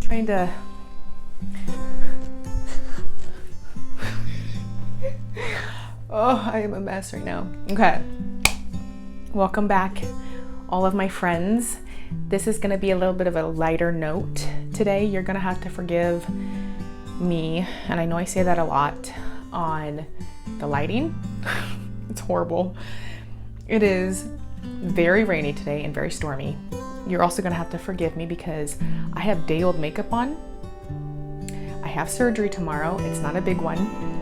trying to... Oh, I am a mess right now. Okay. Welcome back, all of my friends. This is gonna be a little bit of a lighter note today. You're gonna have to forgive me, and I know I say that a lot, on the lighting. It's horrible. It is very rainy today and very stormy. You're also gonna have to forgive me because I have day-old makeup on. I have surgery tomorrow. It's not a big one.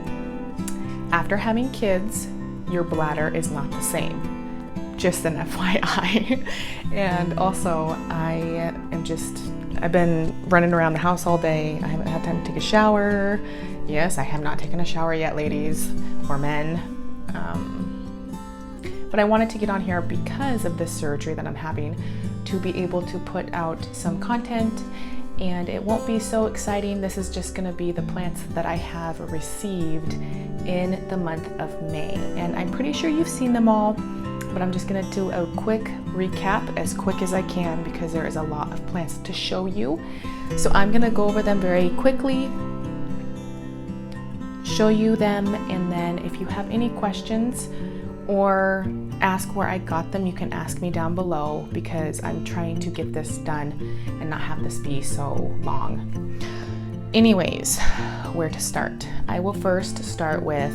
After having kids, your bladder is not the same. Just an FYI. And also, I've been running around the house all day. I haven't had time to take a shower. Yes, I have not taken a shower yet, ladies or men. But I wanted to get on here because of this surgery that I'm having to be able to put out some content, and it won't be so exciting. This is just gonna be the plants that I have received in the month of May. And I'm pretty sure you've seen them all, but I'm just gonna do a quick recap as quick as I can because there is a lot of plants to show you. So I'm gonna go over them very quickly, show you them, and then if you have any questions or ask where I got them, you can ask me down below because I'm trying to get this done and not have this be so long. Anyways, where to start? I will first start with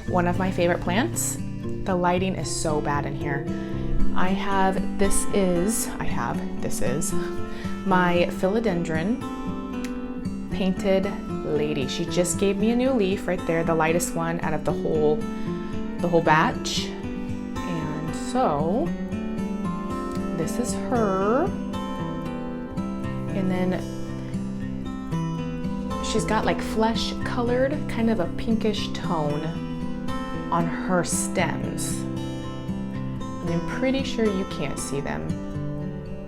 one of my favorite plants. The lighting is so bad in here. This is my Philodendron painted lady. She just gave me a new leaf right there, the lightest one out of the whole batch. And so this is her. And then she's got like flesh colored, kind of a pinkish tone on her stems. And I'm pretty sure you can't see them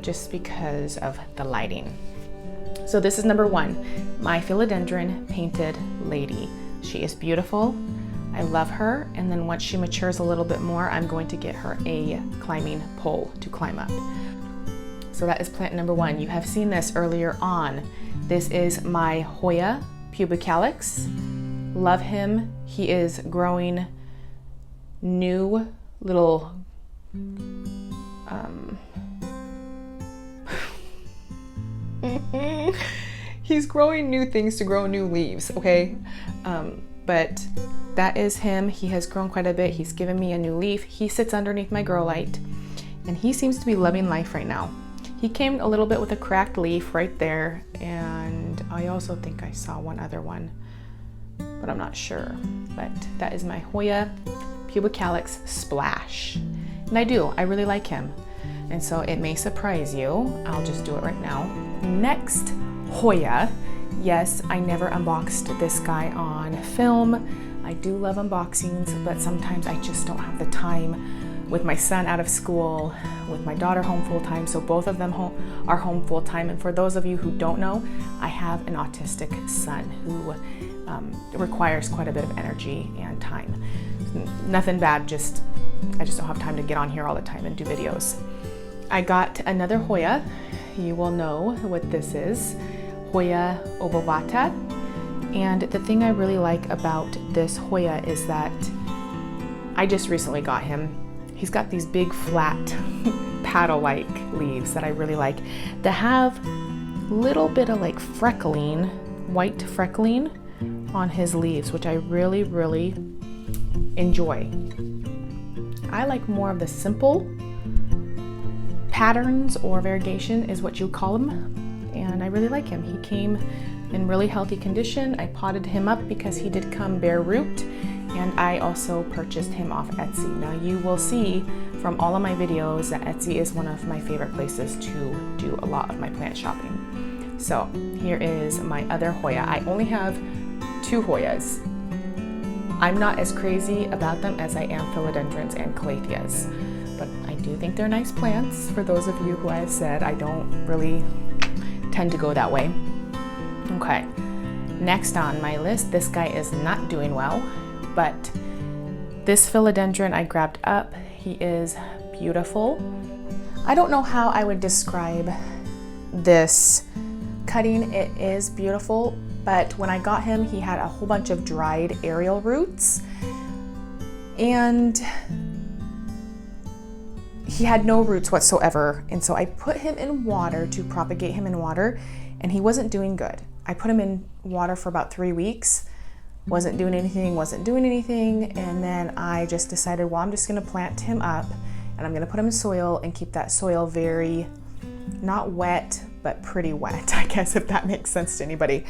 just because of the lighting. So this is number one, my Philodendron painted lady. She is beautiful. I love her. And then once she matures a little bit more, I'm going to get her a climbing pole to climb up. So that is plant number one. You have seen this earlier on. This is my Hoya pubicalis. Love him. He is growing new little he's growing new things to grow new leaves, okay? But that is him. He has grown quite a bit. He's given me a new leaf. He sits underneath my grow light and he seems to be loving life right now. He came a little bit with a cracked leaf right there, and I also think I saw one other one, but I'm not sure. But that is my Hoya pubicalis Splash. And I really like him. And so it may surprise you. I'll just do it right now. Next, Hoya. Yes, I never unboxed this guy on film. I do love unboxings, but sometimes I just don't have the time with my son out of school, with my daughter home full-time, so both of them are home full-time. And for those of you who don't know, I have an autistic son who requires quite a bit of energy and time. Nothing bad, I just don't have time to get on here all the time and do videos. I got another Hoya. You will know what this is, Hoya obovata. And the thing I really like about this Hoya is that I just recently got him. He's got these big flat paddle-like leaves that I really like that have a little bit of like freckling, white freckling on his leaves, which I really, really enjoy. I like more of the simple patterns, or variegation is what you call them, and I really like him. He came in really healthy condition. I potted him up because he did come bare root, and I also purchased him off Etsy. Now you will see from all of my videos that Etsy is one of my favorite places to do a lot of my plant shopping. So here is my other Hoya. I only have two Hoyas. I'm not as crazy about them as I am Philodendrons and Calatheas, but I do think they're nice plants. For those of you who I have said, I don't really tend to go that way. Okay, next on my list, this guy is not doing well, but this Philodendron I grabbed up. He is beautiful. I don't know how I would describe this cutting, it is beautiful, but when I got him, he had a whole bunch of dried aerial roots, and he had no roots whatsoever. And so I put him in water to propagate him in water, and he wasn't doing good. I put him in water for about 3 weeks, wasn't doing anything, and then I just decided, well, I'm just gonna plant him up, and I'm gonna put him in soil and keep that soil very, not wet, but pretty wet, I guess, if that makes sense to anybody.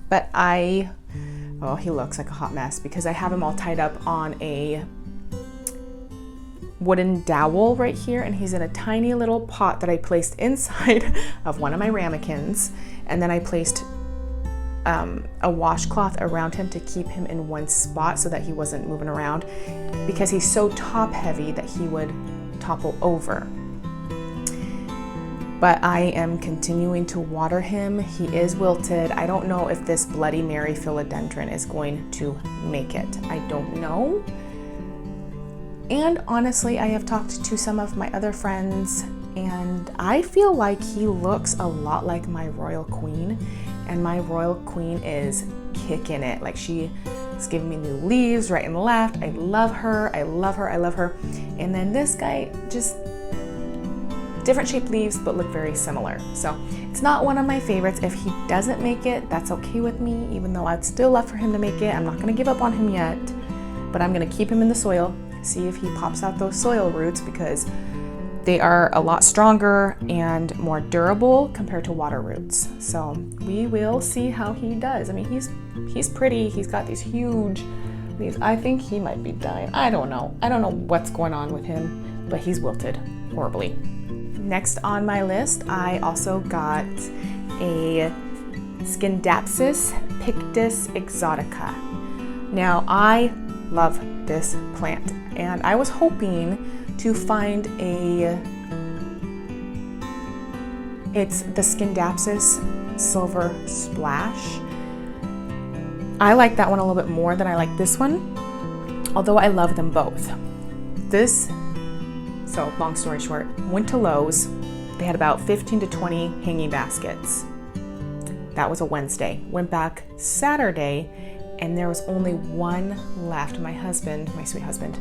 But oh, he looks like a hot mess because I have him all tied up on a wooden dowel right here, and he's in a tiny little pot that I placed inside of one of my ramekins, and then I placed a washcloth around him to keep him in one spot so that he wasn't moving around, because he's so top heavy that he would topple over. But I am continuing to water him. He is wilted. I don't know if this Bloody Mary philodendron is going to make it. I don't know. And honestly, I have talked to some of my other friends, and I feel like he looks a lot like my Royal Queen, and my Royal Queen is kicking it. Like, she is giving me new leaves right and left. I love her, I love her, I love her. And then this guy, just different shaped leaves, but look very similar. So it's not one of my favorites. If he doesn't make it, that's okay with me, even though I'd still love for him to make it. I'm not gonna give up on him yet, but I'm gonna keep him in the soil, see if he pops out those soil roots, because they are a lot stronger and more durable compared to water roots. So we will see how he does. I mean, he's pretty. He's got these huge leaves. I think he might be dying. I don't know what's going on with him, but he's wilted horribly. Next on my list, I also got a Scindapsus pictus exotica. Now, I love this plant, and I was hoping to find it's the Scindapsus Silver Splash. I like that one a little bit more than I like this one, although I love them both. So long story short, went to Lowe's. They had about 15 to 20 hanging baskets. That was a Wednesday. Went back Saturday, and there was only one left. My husband, my sweet husband,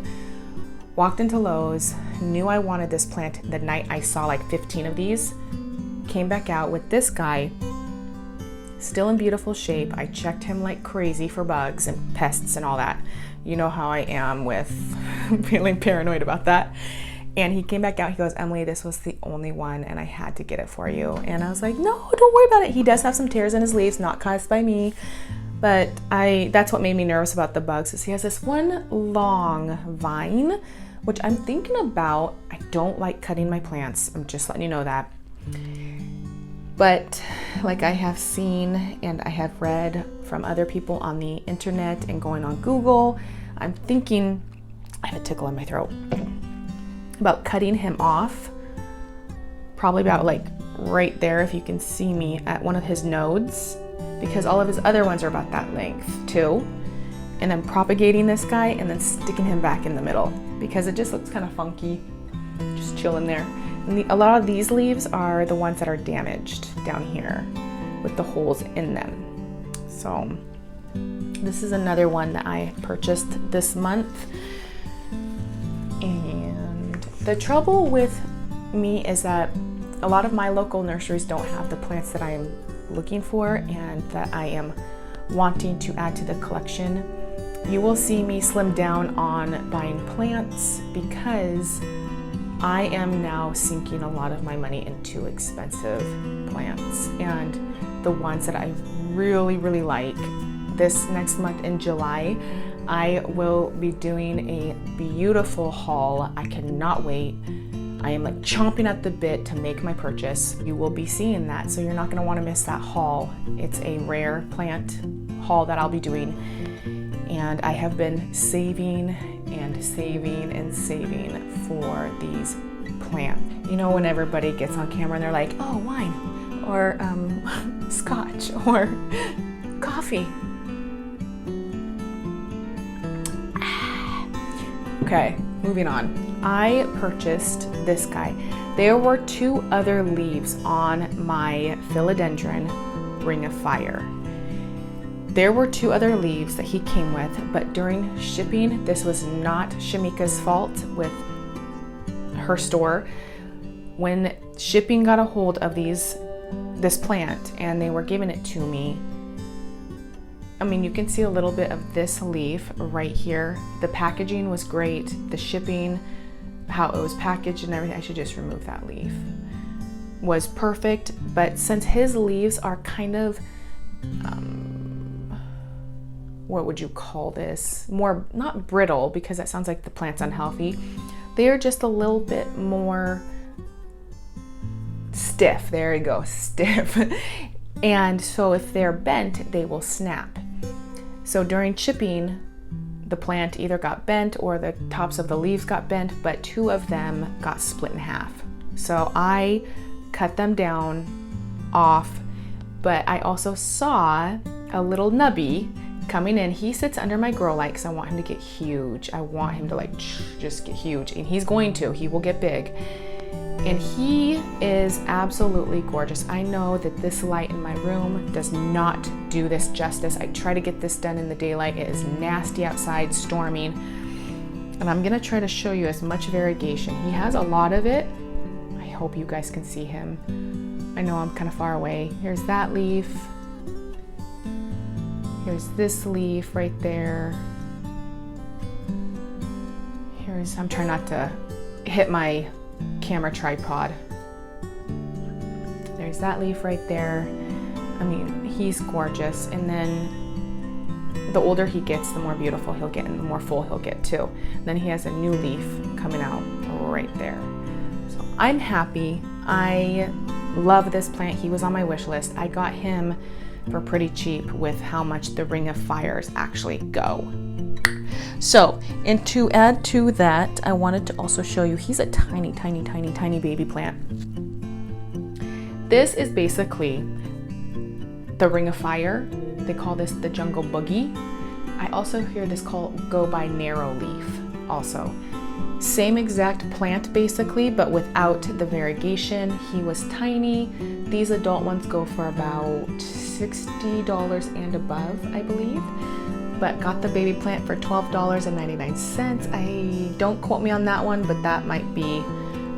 walked into Lowe's, knew I wanted this plant the night I saw like 15 of these, came back out with this guy, still in beautiful shape. I checked him like crazy for bugs and pests and all that. You know how I am with feeling paranoid about that. And he came back out, he goes, Emily, this was the only one and I had to get it for you. And I was like, no, don't worry about it. He does have some tears in his leaves, not caused by me. But that's what made me nervous about the bugs, is he has this one long vine, which I'm thinking about. I don't like cutting my plants. I'm just letting you know that. But like I have seen and I have read from other people on the internet and going on Google, I'm thinking, I have a tickle in my throat, about cutting him off, probably about like right there, if you can see me, at one of his nodes, because all of his other ones are about that length too. And then propagating this guy and then sticking him back in the middle, because it just looks kind of funky, just chilling there. And a lot of these leaves are the ones that are damaged down here with the holes in them. So this is another one that I purchased this month. And the trouble with me is that a lot of my local nurseries don't have the plants that I am looking for and that I am wanting to add to the collection. You will see me slim down on buying plants because I am now sinking a lot of my money into expensive plants, and the ones that I really, really like. This next month in July, I will be doing a beautiful haul. I cannot wait. I am like chomping at the bit to make my purchase. You will be seeing that, so you're not gonna wanna miss that haul. It's a rare plant haul that I'll be doing. And I have been saving and saving and saving for these plants. You know, when everybody gets on camera and they're like, oh, wine, or scotch, or coffee. Okay, moving on. I purchased this guy. There were 2 other leaves on my Philodendron Ring of Fire. There were 2 other leaves that he came with, but during shipping, this was not Shamika's fault with her store. When shipping got a hold of this plant and they were giving it to me, I mean, you can see a little bit of this leaf right here. The packaging was great. The shipping, how it was packaged and everything, I should just remove that leaf, was perfect. But since his leaves are kind of, what would you call this? More, not brittle, because that sounds like the plant's unhealthy. They are just a little bit more stiff. There you go, stiff. And so if they're bent, they will snap. So during chipping, the plant either got bent or the tops of the leaves got bent, but 2 of them got split in half. So I cut them down off, but I also saw a little nubby coming in. He sits under my grow light because I want him to get huge. I want him to like just get huge, and he's going to. He will get big. And he is absolutely gorgeous. I know that this light in my room does not do this justice. I try to get this done in the daylight. It is nasty outside, storming. And I'm gonna try to show you as much variegation. He has a lot of it. I hope you guys can see him. I know I'm kind of far away. Here's that leaf. Here's this leaf right there. I'm trying not to hit my camera tripod. There's that leaf right there. I mean, he's gorgeous. And then the older he gets, the more beautiful he'll get and the more full he'll get too. Then he has a new leaf coming out right there. So I'm happy. I love this plant. He was on my wish list. I got him for pretty cheap with how much the Ring of Fires actually go. So, and to add to that, I wanted to also show you, he's a tiny, tiny, tiny, tiny baby plant. This is basically the Ring of Fire. They call this the Jungle Boogie. I also hear this go by narrow leaf also. Same exact plant basically, but without the variegation. He was tiny. These adult ones go for about $60 and above, I believe. But got the baby plant for $12.99. I don't quote me on that one, but that might be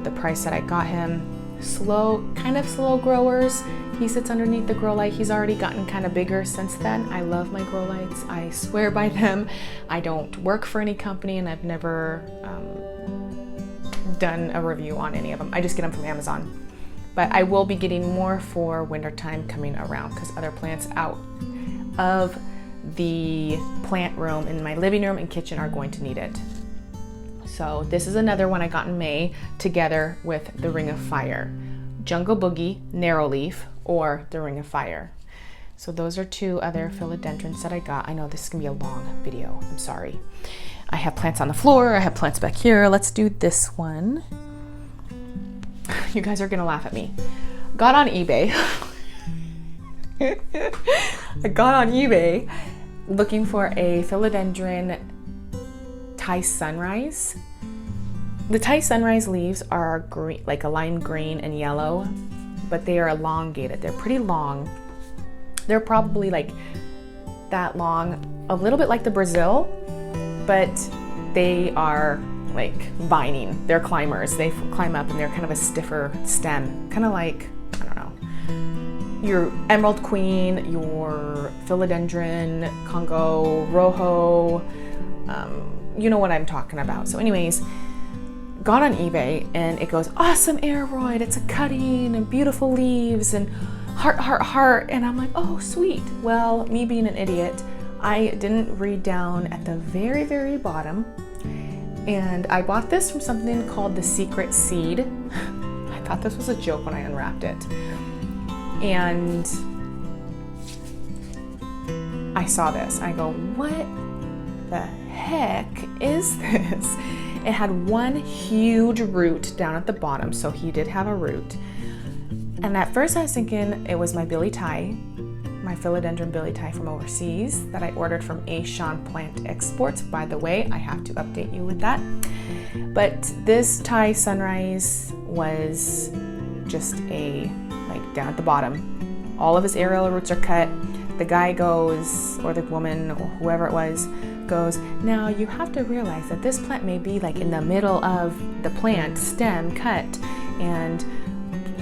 the price that I got him. Kind of slow growers. He sits underneath the grow light. He's already gotten kind of bigger since then. I love my grow lights. I swear by them. I don't work for any company, and I've never done a review on any of them. I just get them from Amazon. But I will be getting more for wintertime coming around because other plants out of the plant room in my living room and kitchen are going to need it. So this is another one I got in May together with the Ring of Fire. Jungle Boogie, narrow leaf, or the Ring of Fire. So those are 2 other philodendrons that I got. I know this is gonna be a long video, I'm sorry. I have plants on the floor, I have plants back here. Let's do this one. You guys are gonna laugh at me. Got on eBay. I got on eBay looking for a philodendron Thai Sunrise. The Thai Sunrise leaves are green, like a lime green and yellow, but they are elongated. They're pretty long. They're probably like that long, a little bit like the Brazil, but they are like vining. They're climbers. They climb up and they're kind of a stiffer stem, kind of like, I don't know, your Emerald Queen, your Philodendron, Congo, Rojo, you know what I'm talking about. So anyways, got on eBay and it goes, awesome aeroid, it's a cutting and beautiful leaves and heart, heart, heart. And I'm like, oh, sweet. Well, me being an idiot, I didn't read down at the very, very bottom. And I bought this from something called The Secret Seed. I thought this was a joke when I unwrapped it. And I saw this. I go, what the heck is this? It had one huge root down at the bottom, so he did have a root. And at first I was thinking it was my Billy Thai, my Philodendron Billy Thai from overseas that I ordered from Ashan Plant Exports. By the way, I have to update you with that. But this Thai Sunrise was just like down at the bottom. All of his aerial roots are cut. The guy goes, or the woman, or whoever it was, goes, now you have to realize that this plant may be like in the middle of the plant stem cut, and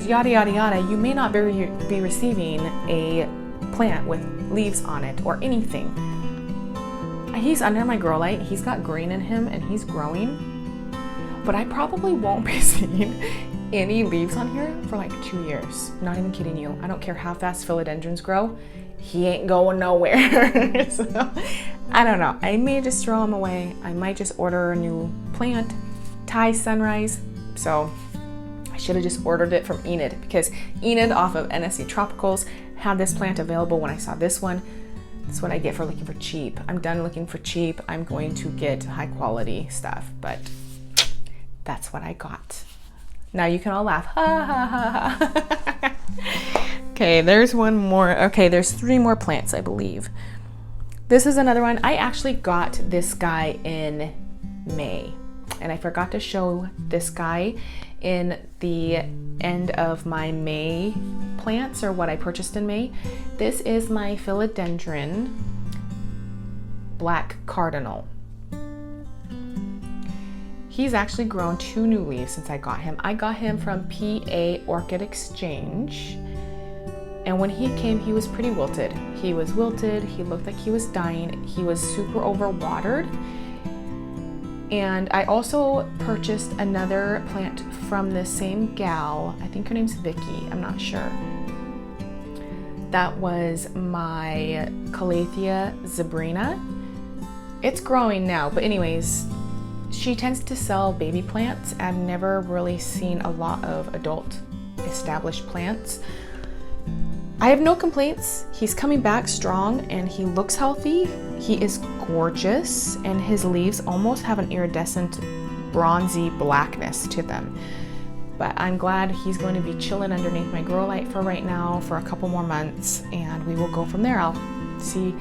yada yada yada. You may not be receiving a plant with leaves on it or anything. He's under my grow light. He's got green in him and he's growing, but I probably won't be seeing any leaves on here for like 2 years. Not even kidding you. I don't care how fast philodendrons grow. He ain't going nowhere. So, I don't know. I may just throw him away. I might just order a new plant. Thai Sunrise. So I should have just ordered it from Enid, because Enid off of NSC Tropicals had this plant available when I saw this one. That's what I get for looking for cheap. I'm done looking for cheap. I'm going to get high quality stuff, but that's what I got. Now you can all laugh. Ha ha ha ha. Okay, there's one more. Okay, there's 3 more plants, I believe. This is another one. I actually got this guy in May, and I forgot to show this guy in the end of my May plants, or what I purchased in May. This is my Philodendron Black Cardinal. He's actually grown 2 new leaves since I got him. I got him from PA Orchid Exchange. And when he came, he was pretty wilted. He was wilted, he looked like he was dying, he was super overwatered. And I also purchased another plant from the same gal. I think her name's Vicky, I'm not sure. That was my Calathea zebrina. It's growing now, but anyways, she tends to sell baby plants. I've never really seen a lot of adult established plants. I have no complaints. He's coming back strong and he looks healthy. He is gorgeous, and his leaves almost have an iridescent bronzy blackness to them. But I'm glad he's going to be chilling underneath my grow light for right now for a couple more months, and we will go from there. I'll see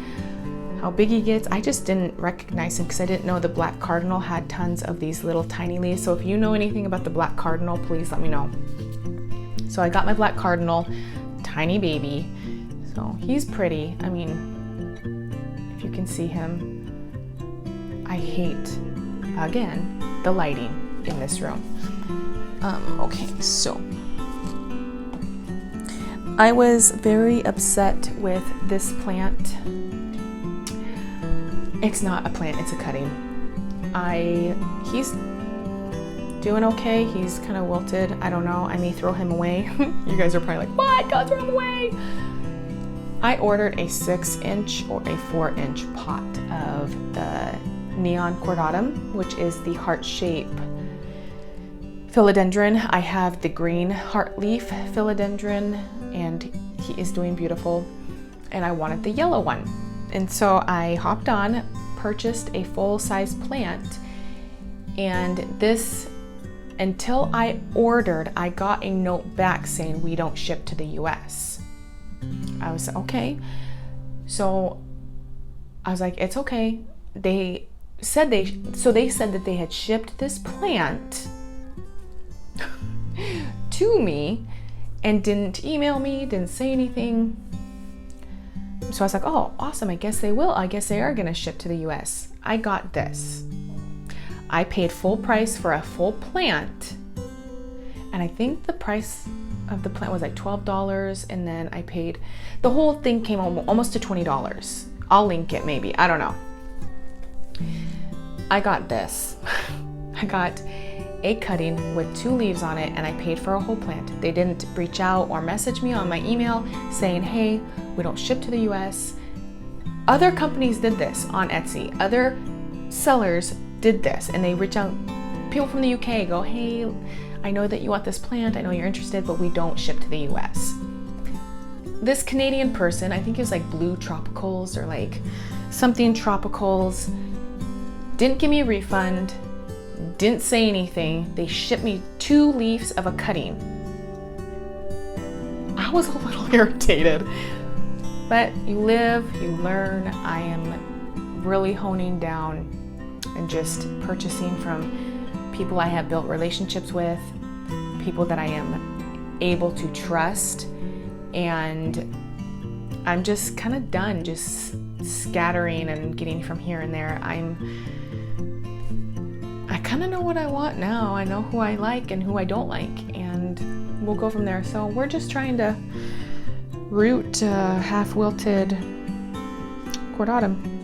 how big he gets. I just didn't recognize him because I didn't know the Black Cardinal had tons of these little tiny leaves. So if you know anything about the Black Cardinal, please let me know. So I got my Black Cardinal, tiny baby. So he's pretty. I mean, if you can see him. I hate, again, the lighting in this room. Okay, so I was very upset with this plant. It's not a plant, it's a cutting. He's doing okay. He's kind of wilted. I don't know. I may throw him away. You guys are probably like, what? Go throw him away. I ordered a 6-inch or a 4-inch pot of the Neon Cordatum, which is the heart shape philodendron. I have the green heart leaf philodendron, and he is doing beautiful. And I wanted the yellow one. And so I hopped on, purchased a full-size plant, and this, until I ordered, I got a note back saying we don't ship to the US. I was okay. So I was like, it's okay. They said that they had shipped this plant to me and didn't email me, didn't say anything. So I was like, oh, awesome. I guess they will. I guess they are going to ship to the US. I got this. I paid full price for a full plant. And I think the price of the plant was like $12. And then I paid, the whole thing came almost to $20. I'll link it maybe. I don't know. I got this. I got a cutting with 2 leaves on it, and I paid for a whole plant. They didn't reach out or message me on my email saying, hey, we don't ship to the US. Other companies did this on Etsy. Other sellers did this, and they reach out. People from the UK go, hey, I know that you want this plant. I know you're interested, but we don't ship to the US. This Canadian person, I think it was like Blue Tropicals or like something Tropicals, didn't give me a refund, didn't say anything. They shipped me 2 leaves of a cutting. I was a little irritated, but you live, you learn. I am really honing down and just purchasing from people I have built relationships with. people that I am able to trust, and I'm just kind of done just scattering and getting from here and there. I kind of know what I want now. I know who I like and who I don't like, and we'll go from there. So we're just trying to root half-wilted cordatum.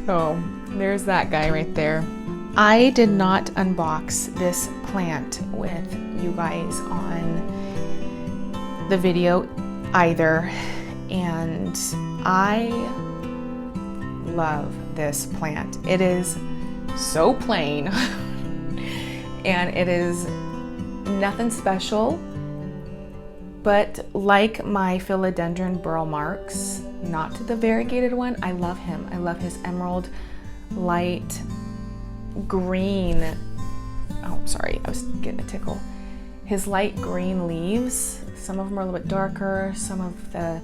So there's that guy right there. I did not unbox this plant with you guys on the video either, and I love this plant. It is so plain and it is nothing special, but like my Philodendron Burle Marx, not the variegated one, I love him. I love his emerald light green, oh sorry, I was getting a tickle. His light green leaves, some of them are a little bit darker, some of the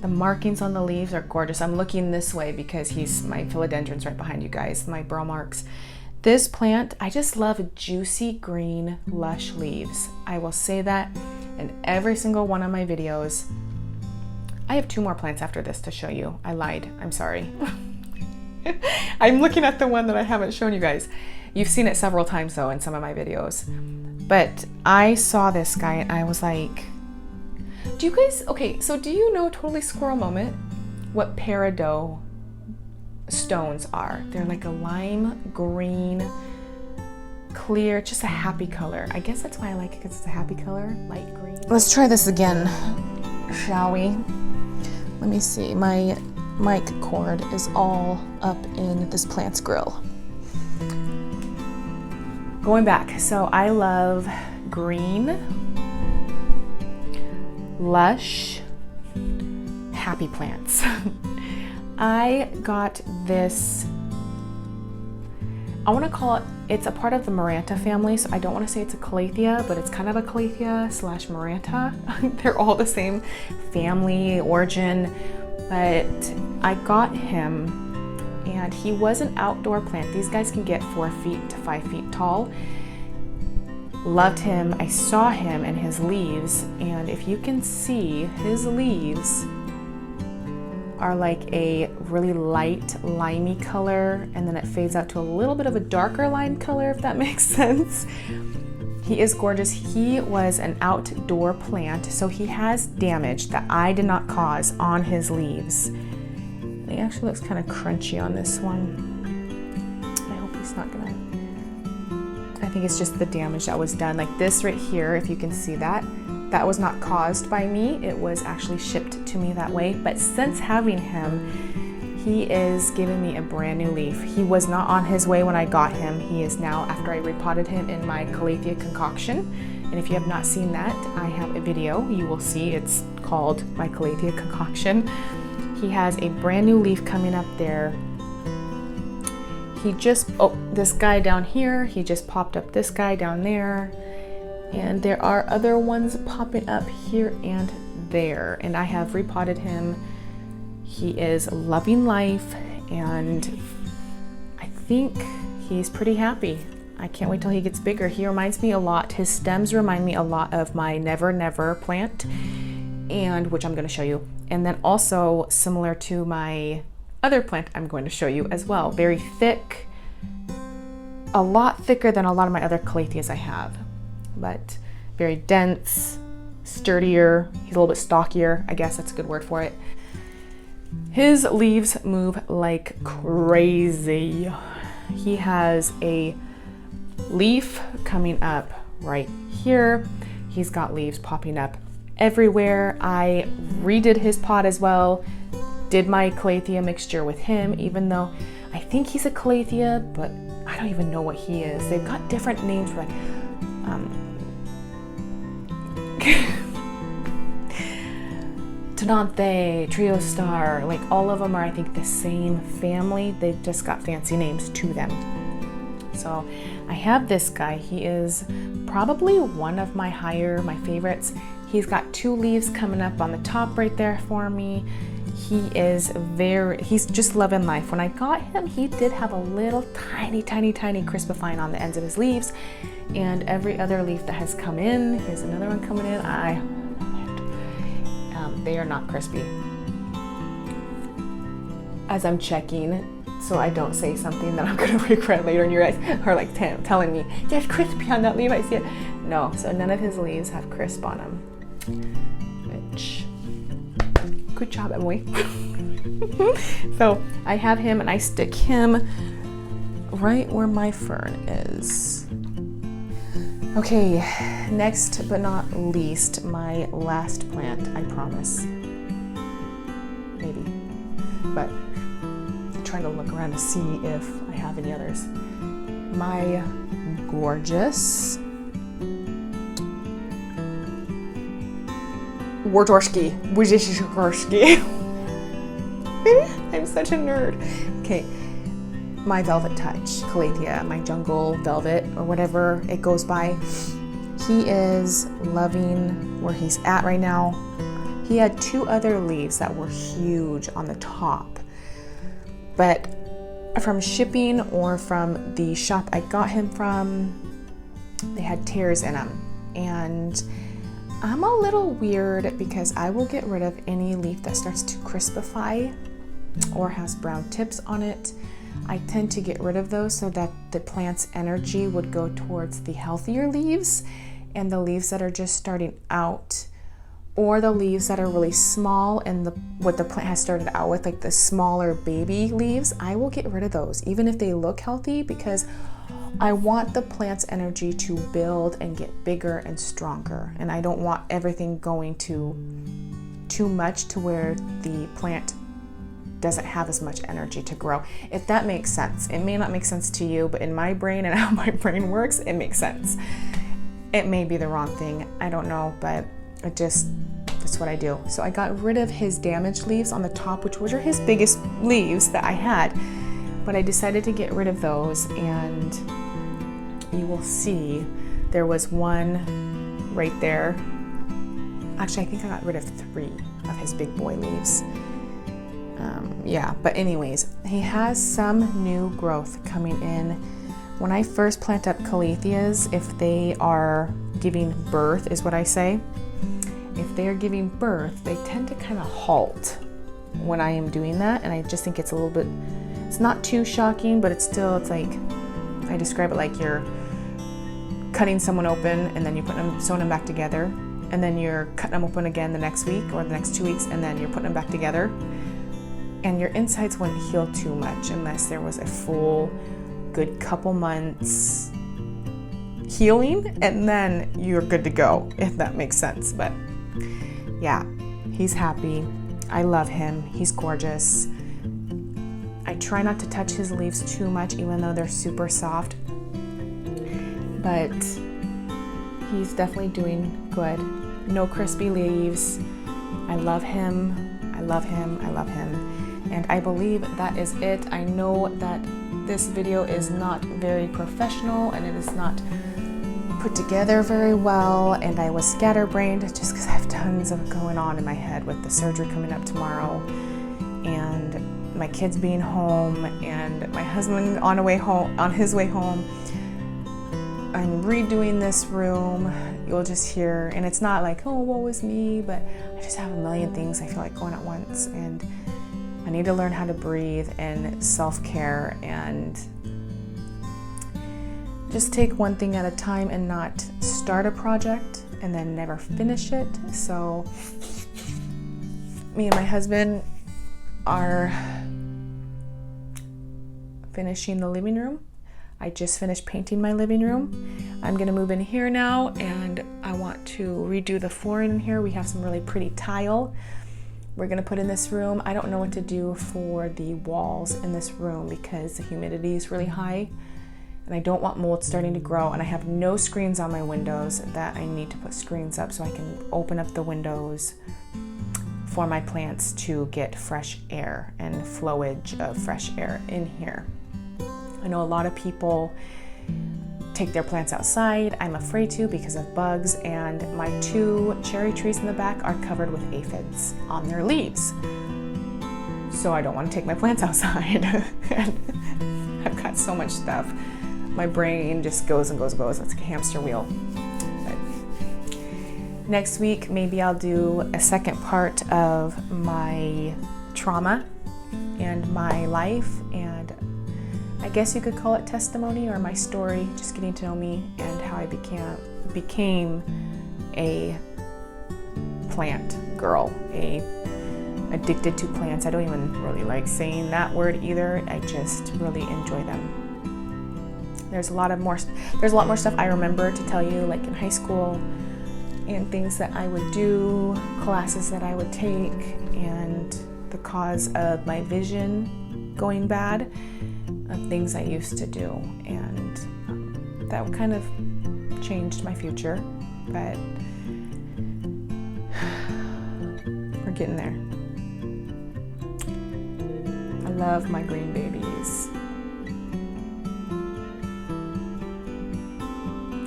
markings on the leaves are gorgeous. I'm looking this way because my philodendron's right behind you guys, my Burle Marx. This plant, I just love juicy green lush leaves. I will say that in every single one of my videos. I have 2 more plants after this to show you. I lied, I'm sorry. I'm looking at the one that I haven't shown you guys. You've seen it several times though in some of my videos. But I saw this guy and I was like, do you guys, okay, so do you know, totally squirrel moment, what peridot stones are? They're like a lime green, clear, just a happy color. I guess that's why I like it, because it's a happy color, light green. Let's try this again, shall we? Let me see, my mic cord is all up in this plant's grill. Going back, so I love green, lush, happy plants. I got this, I want to call it, it's a part of the Maranta family, so I don't want to say it's a Calathea, but it's kind of a Calathea / Maranta. They're all the same family, origin, but I got him and he was an outdoor plant. These guys can get 4 feet to 5 feet tall. Loved him. I saw him and his leaves, and if you can see, his leaves are like a really light limey color, and then it fades out to a little bit of a darker lime color, if that makes sense. He is gorgeous. He was an outdoor plant, so he has damage that I did not cause on his leaves. It actually looks kind of crunchy on this one. I hope he's not gonna, I think it's just the damage that was done. Like this right here, if you can see that, that was not caused by me. It was actually shipped to me that way. But since having him, he is giving me a brand new leaf. He was not on his way when I got him. He is now, after I repotted him in my Calathea concoction. And if you have not seen that, I have a video you will see. It's called my Calathea concoction. He has a brand new leaf coming up there. He just, oh, this guy down here, he just popped up this guy down there. And there are other ones popping up here and there. And I have repotted him. He is loving life, and I think he's pretty happy. I can't wait till he gets bigger. He reminds me a lot, his stems remind me a lot of my Never Never plant, and which I'm going to show you. And then also similar to my other plant I'm going to show you as well. Very thick, a lot thicker than a lot of my other Calatheas I have, but very dense, sturdier. He's a little bit stockier, I guess that's a good word for it. His leaves move like crazy. He has a leaf coming up right here. He's got leaves popping up everywhere. I redid his pot as well. Did my Calathea mixture with him, even though I think he's a Calathea, but I don't even know what he is. They've got different names for like, Tonanthe, Trio Star, like all of them are I think the same family. They've just got fancy names to them. So I have this guy. He is probably one of my favorites. He's got 2 leaves coming up on the top right there for me. He's just loving life. When I got him, he did have a little tiny crispifying on the ends of his leaves, and every other leaf that has come in, here's another one coming in, they are not crispy. As I'm checking, so I don't say something that I'm gonna regret later, and you guys are like telling me, there's crispy on that leaf, I see it. No, so none of his leaves have crisp on them, which, good job, Emily. So I have him and I stick him right where my fern is. Okay, next but not least, my last plant, I promise. Maybe, but I'm trying to look around to see if I have any others. My gorgeous Wartorski. I'm such a nerd. Okay, my Velvet Touch, Calathea, my jungle velvet, or whatever it goes by. He is loving where he's at right now. He had 2 other leaves that were huge on the top, but from shipping or from the shop I got him from, they had tears in them. And I'm a little weird because I will get rid of any leaf that starts to crispify or has brown tips on it. I tend to get rid of those so that the plant's energy would go towards the healthier leaves, and the leaves that are just starting out, or the leaves that are really small and what the plant has started out with, like the smaller baby leaves, I will get rid of those even if they look healthy, because I want the plant's energy to build and get bigger and stronger, and I don't want everything going to too much to where the plant doesn't have as much energy to grow, if that makes sense. It may not make sense to you, but in my brain and how my brain works, it makes sense. It may be the wrong thing, I don't know, but that's what I do. So I got rid of his damaged leaves on the top, which were his biggest leaves that I had, but I decided to get rid of those, and you will see there was one right there. Actually, I think I got rid of 3 of his big boy leaves. Yeah, but anyways, he has some new growth coming in. When I first plant up Calatheas, if they are giving birth, is what I say. If they are giving birth, they tend to kind of halt when I am doing that, and I just think it's a little bit, it's not too shocking, but it's like, I describe it like you're cutting someone open and then you're sewing them back together, and then you're cutting them open again the next week or the next 2 weeks, and then you're putting them back together. And your insides wouldn't heal too much unless there was a full, good couple months healing, and then you're good to go, if that makes sense. But yeah, he's happy. I love him. He's gorgeous. I try not to touch his leaves too much, even though they're super soft. But he's definitely doing good. No crispy leaves. I love him. I love him. I love him. And I believe that is it. I know that this video is not very professional and it is not put together very well, and I was scatterbrained just because I have tons of going on in my head with the surgery coming up tomorrow, and my kids being home, and my husband on his way home. I'm redoing this room. You'll just hear, and it's not like, oh, woe is me, but I just have a million things I feel like going at once, and I need to learn how to breathe and self-care and just take one thing at a time and not start a project and then never finish it. So me and my husband are finishing the living room. I just finished painting my living room. I'm gonna move in here now, and I want to redo the flooring in here. We have some really pretty tile we're gonna put in this room. I don't know what to do for the walls in this room because the humidity is really high, and I don't want mold starting to grow, and I have no screens on my windows that I need to put screens up so I can open up the windows for my plants to get fresh air and flowage of fresh air in here. I know a lot of people take their plants outside. I'm afraid to because of bugs, and my 2 cherry trees in the back are covered with aphids on their leaves. so I don't want to take my plants outside. And I've got so much stuff. My brain just goes and goes and goes. It's like a hamster wheel. But next week, maybe I'll do a second part of my trauma and my life, and I guess you could call it testimony or my story, just getting to know me and how I became a plant girl, addicted to plants. I don't even really like saying that word either. I just really enjoy them. There's a lot more stuff I remember to tell you, like in high school, and things that I would do, classes that I would take, and the cause of my vision going bad, of things I used to do, and that kind of changed my future, but we're getting there. I love my green babies.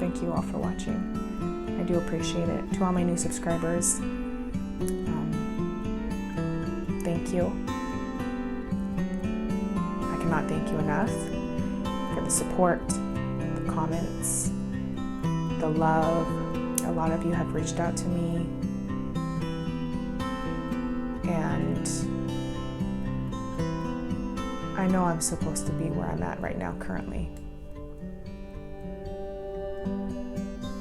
Thank you all for watching. I do appreciate it. To all my new subscribers, thank you. I cannot thank you enough for the support, the comments, the love. A lot of you have reached out to me, and I know I'm supposed to be where I'm at right now currently.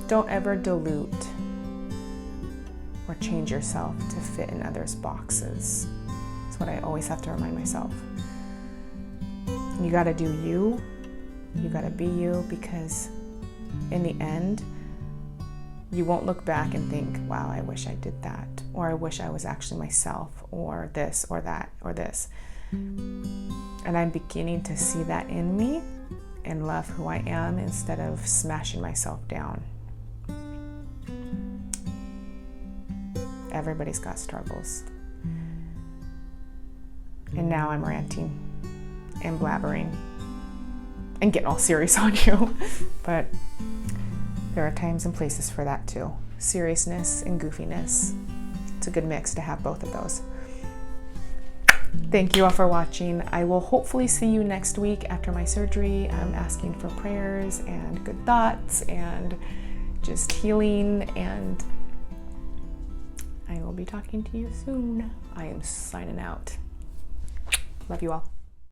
Don't ever dilute or change yourself to fit in others' boxes. That's what I always have to remind myself. You gotta do you. You gotta be you, because in the end, you won't look back and think, wow, I wish I did that, or I wish I was actually myself, or this, or that, or this. And I'm beginning to see that in me and love who I am instead of smashing myself down. Everybody's got struggles. And now I'm ranting and blabbering and getting all serious on you. But there are times and places for that too. Seriousness and goofiness. It's a good mix to have both of those. Thank you all for watching. I will hopefully see you next week after my surgery. I'm asking for prayers and good thoughts and just healing, and I will be talking to you soon. I am signing out. Love you all.